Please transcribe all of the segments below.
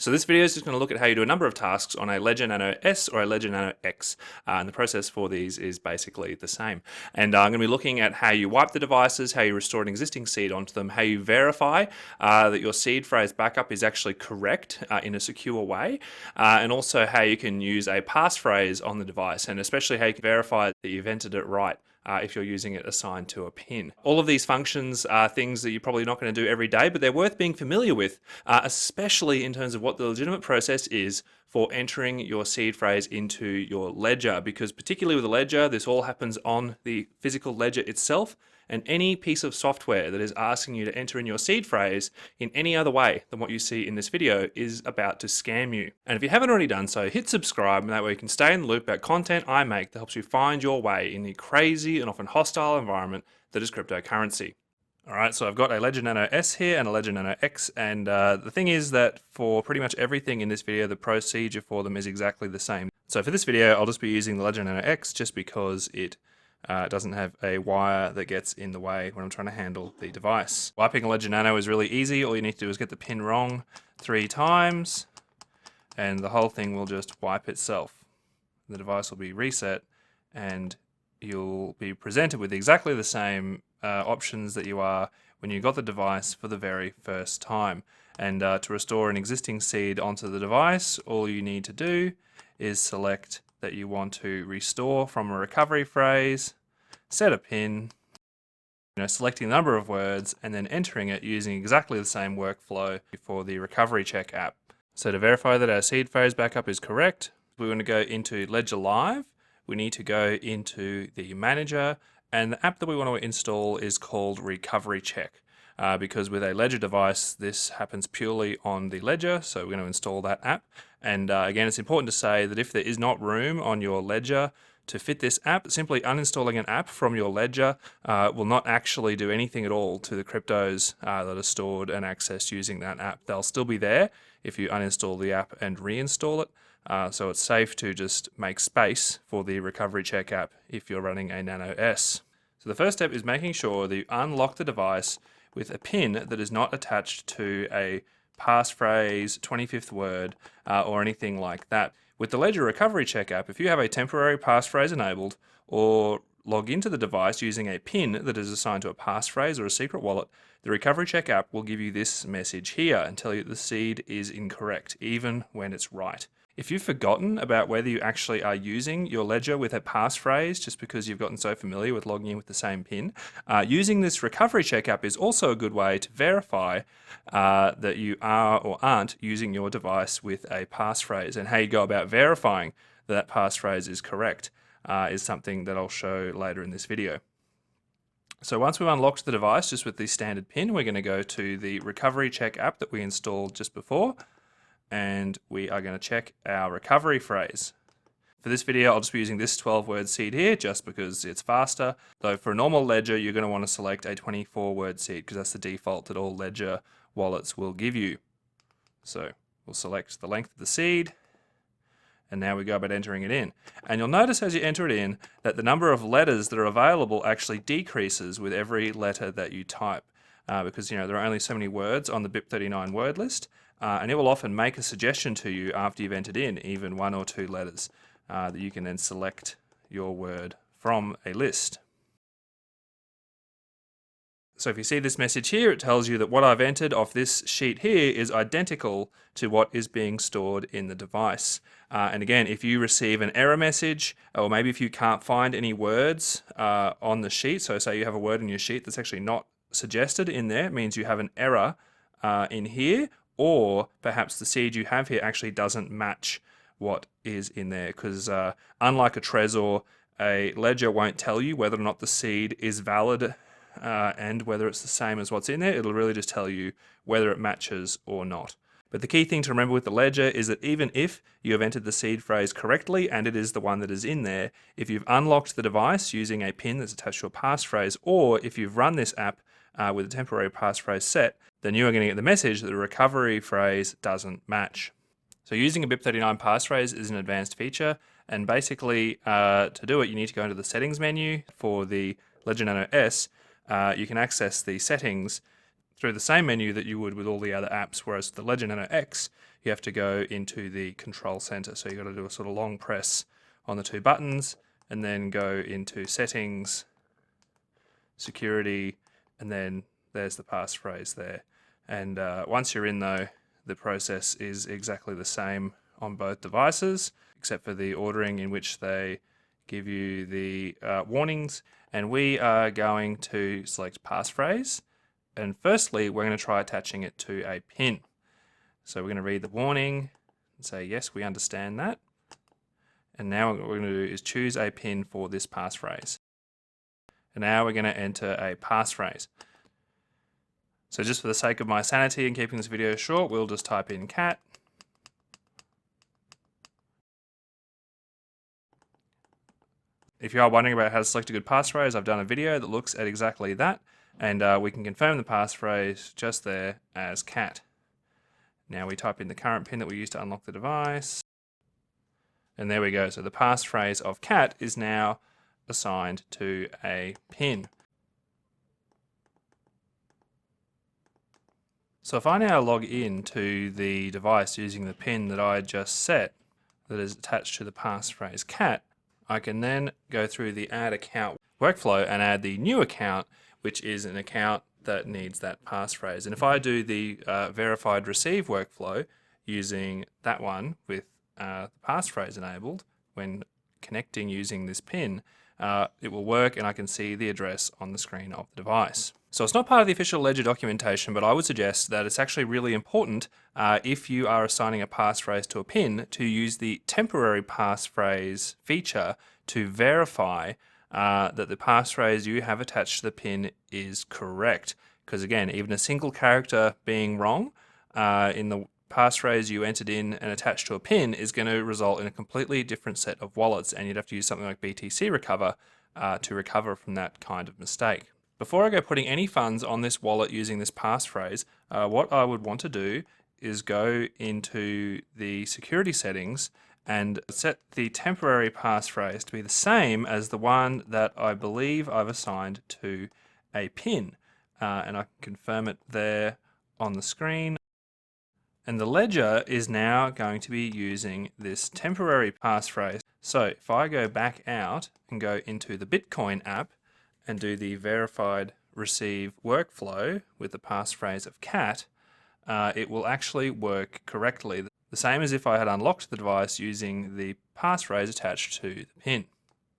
So this video is just going to look at how you do a number of tasks on a Ledger Nano S or a Ledger Nano X. And the process for these is basically the same. And I'm going to be looking at how you wipe the devices, how you restore an existing seed onto them, how you verify that your seed phrase backup is actually correct in a secure way, and also how you can use a passphrase on the device, and especially how you can verify that you've entered it right. If you're using it assigned to a pin. All of these functions are things that you're probably not going to do every day, but they're worth being familiar with, especially in terms of what the legitimate process is for entering your seed phrase into your ledger, because particularly with a ledger, this all happens on the physical ledger itself, and any piece of software that is asking you to enter in your seed phrase in any other way than what you see in this video is about to scam you. And if you haven't already done so, hit subscribe, and that way you can stay in the loop about content I make that helps you find your way in the crazy and often hostile environment that is cryptocurrency. Alright, so I've got a Ledger Nano S here and a Ledger Nano X, and the thing is that for pretty much everything in this video, the procedure for them is exactly the same. So for this video, I'll just be using the Ledger Nano X just because it doesn't have a wire that gets in the way when I'm trying to handle the device. Wiping a Ledger Nano is really easy. All you need to do is get the pin wrong 3 times, and the whole thing will just wipe itself. The device will be reset, and you'll be presented with exactly the same options that you are when you got the device for the very first time. And to restore an existing seed onto the device, all you need to do is select that you want to restore from a recovery phrase, set a pin, selecting the number of words, and then entering it using exactly the same workflow for the recovery check app. So to verify that our seed phrase backup is correct, we want to go into Ledger Live. We need to go into the manager, and the app that we want to install is called Recovery Check. Because with a Ledger device, this happens purely on the Ledger, so we're going to install that app. And again, it's important to say that if there is not room on your Ledger to fit this app, simply uninstalling an app from your Ledger will not actually do anything at all to the cryptos that are stored and accessed using that app. They'll still be there if you uninstall the app and reinstall it. So it's safe to just make space for the Recovery Check app if you're running a Nano S. So the first step is making sure that you unlock the device with a pin that is not attached to a passphrase, 25th word, or anything like that. With the Ledger Recovery Check app, if you have a temporary passphrase enabled or log into the device using a pin that is assigned to a passphrase or a secret wallet, the Recovery Check app will give you this message here and tell you the seed is incorrect, even when it's right. If you've forgotten about whether you actually are using your Ledger with a passphrase just because you've gotten so familiar with logging in with the same PIN, using this Recovery Check app is also a good way to verify that you are or aren't using your device with a passphrase. And how you go about verifying that passphrase is correct is something that I'll show later in this video. So once we've unlocked the device just with the standard PIN, we're going to go to the Recovery Check app that we installed just before, and we are going to check our recovery phrase. For this video, I'll just be using this 12-word seed here just because it's faster. Though for a normal Ledger, you're going to want to select a 24-word seed because that's the default that all Ledger wallets will give you. So we'll select the length of the seed, and now we go about entering it in. And you'll notice as you enter it in that the number of letters that are available actually decreases with every letter that you type. Because there are only so many words on the BIP39 word list, and it will often make a suggestion to you after you've entered in even 1 or 2 letters that you can then select your word from a list. So if you see this message here, it tells you that what I've entered off this sheet here is identical to what is being stored in the device. And again, if you receive an error message, or maybe if you can't find any words on the sheet, so say you have a word in your sheet that's actually not suggested in there, it means you have an error in here, or perhaps the seed you have here actually doesn't match what is in there, because unlike a Trezor, a Ledger won't tell you whether or not the seed is valid and whether it's the same as what's in there. It'll really just tell you whether it matches or not. But the key thing to remember with the Ledger is that even if you have entered the seed phrase correctly and it is the one that is in there, if you've unlocked the device using a PIN that's attached to a passphrase, or if you've run this app with a temporary passphrase set, then you are going to get the message that the recovery phrase doesn't match. So using a BIP39 passphrase is an advanced feature, and basically to do it you need to go into the settings menu. For the Ledger Nano S, you can access the settings through the same menu that you would with all the other apps, whereas the Ledger Nano X, you have to go into the control center. So you've got to do a sort of long press on the two buttons and then go into settings, security, and then there's the passphrase there. And once you're in though, the process is exactly the same on both devices, except for the ordering in which they give you the warnings. And we are going to select passphrase. And firstly, we're going to try attaching it to a pin. So we're going to read the warning and say, yes, we understand that. And now what we're going to do is choose a pin for this passphrase. And now we're going to enter a passphrase. So just for the sake of my sanity and keeping this video short, we'll just type in cat. If you are wondering about how to select a good passphrase, I've done a video that looks at exactly that, and we can confirm the passphrase just there as cat. Now we type in the current pin that we used to unlock the device, and there we go. So the passphrase of cat is now assigned to a pin. So if I now log in to the device using the pin that I just set that is attached to the passphrase cat, I can then go through the add account workflow and add the new account, which is an account that needs that passphrase. And if I do the verified receive workflow using that one with the passphrase enabled when connecting using this pin, it will work and I can see the address on the screen of the device. So it's not part of the official Ledger documentation, but I would suggest that it's actually really important if you are assigning a passphrase to a pin to use the temporary passphrase feature to verify that the passphrase you have attached to the pin is correct. Because again, even a single character being wrong in the passphrase you entered in and attached to a pin is going to result in a completely different set of wallets, and you'd have to use something like BTC Recover to recover from that kind of mistake. Before I go putting any funds on this wallet using this passphrase, what I would want to do is go into the security settings and set the temporary passphrase to be the same as the one that I believe I've assigned to a pin. And I can confirm it there on the screen. And the ledger is now going to be using this temporary passphrase. So if I go back out and go into the Bitcoin app and do the verified receive workflow with the passphrase of cat, it will actually work correctly. The same as if I had unlocked the device using the passphrase attached to the pin.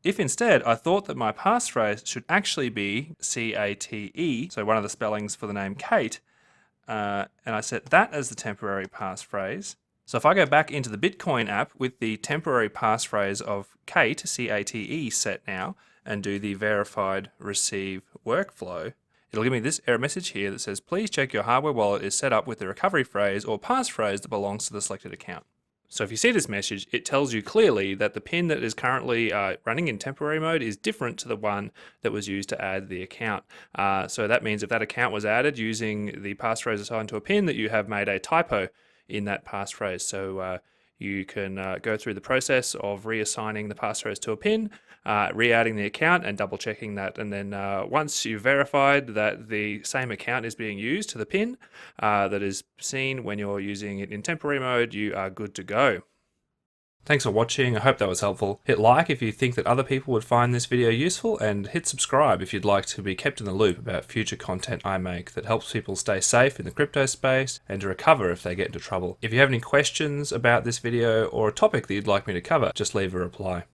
If instead I thought that my passphrase should actually be CATE, so one of the spellings for the name Kate, and I set that as the temporary passphrase. So if I go back into the Bitcoin app with the temporary passphrase of Kate, CATE set now, and do the verified receive workflow, it'll give me this error message here that says, please check your hardware wallet is set up with the recovery phrase or passphrase that belongs to the selected account. So if you see this message, it tells you clearly that the pin that is currently running in temporary mode is different to the one that was used to add the account. So that means if that account was added using the passphrase assigned to a pin, that you have made a typo in that passphrase. So you can go through the process of reassigning the passphrase to a pin, re-adding the account and double checking that. And then once you've verified that the same account is being used to the pin that is seen when you're using it in temporary mode, you are good to go. Thanks for watching. I hope that was helpful. Hit like if you think that other people would find this video useful, and hit subscribe if you'd like to be kept in the loop about future content I make that helps people stay safe in the crypto space and to recover if they get into trouble. If you have any questions about this video or a topic that you'd like me to cover, just leave a reply.